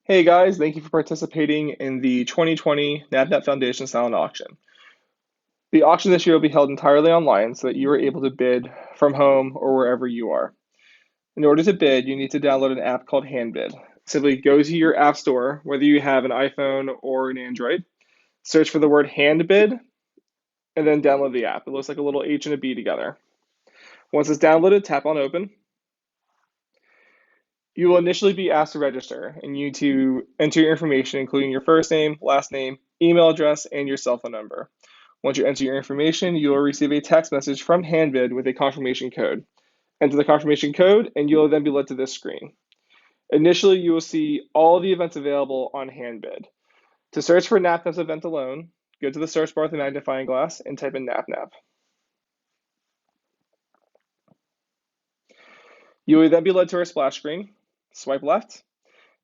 Hey guys, thank you for participating in the 2020 NAPNAP Foundation Silent Auction. The auction this year will be held entirely online so that you are able to bid from home or wherever you are. In order to bid, you need to download an app called Handbid. Simply go to your app store, whether you have an iPhone or an Android, search for the word Handbid, and then download the app. It looks like a little H and a B together. Once it's downloaded, tap on Open. You will initially be asked to register, and you need to enter your information, including your first name, last name, email address, and your cell phone number. Once you enter your information, you will receive a text message from Handbid with a confirmation code. Enter the confirmation code, and you will then be led to this screen. Initially, you will see all the events available on Handbid. To search for NAPNAP's event alone, go to the search bar with the magnifying glass and type in NAPNAP. You will then be led to our splash screen. Swipe left,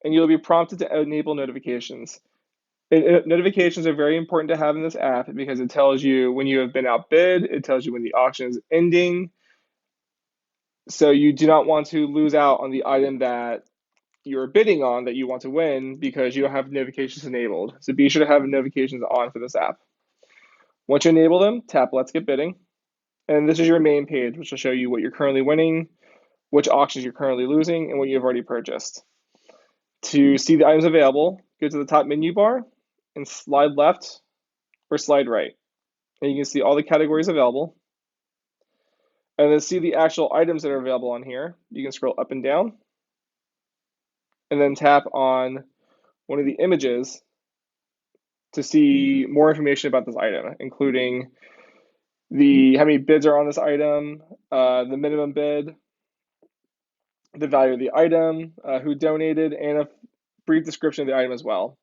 and you will be prompted to enable notifications. Notifications are very important to have in this app because it tells you when you have been outbid, it tells you when the auction is ending. So you do not want to lose out on the item that you're bidding on that you want to win because you don't have notifications enabled. So be sure to have notifications on for this app. Once you enable them, tap Let's Get Bidding. And this is your main page, which will show you what you're currently winning, which auctions you're currently losing, and what you've already purchased. To see the items available, go to the top menu bar and slide left or slide right. And you can see all the categories available. And then see the actual items that are available on here. You can scroll up and down and then tap on one of the images to see more information about this item, including how many bids are on this item, the minimum bid, the value of the item, who donated, and a brief description of the item as well.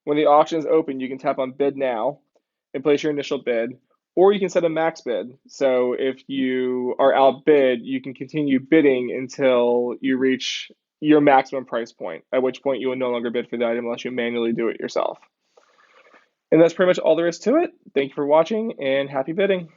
When the auction is open, you can tap on Bid Now and place your initial bid, or you can set a max bid. So if you are outbid, you can continue bidding until you reach your maximum price point, at which point you will no longer bid for the item unless you manually do it yourself. And that's pretty much all there is to it. Thank you for watching and happy bidding.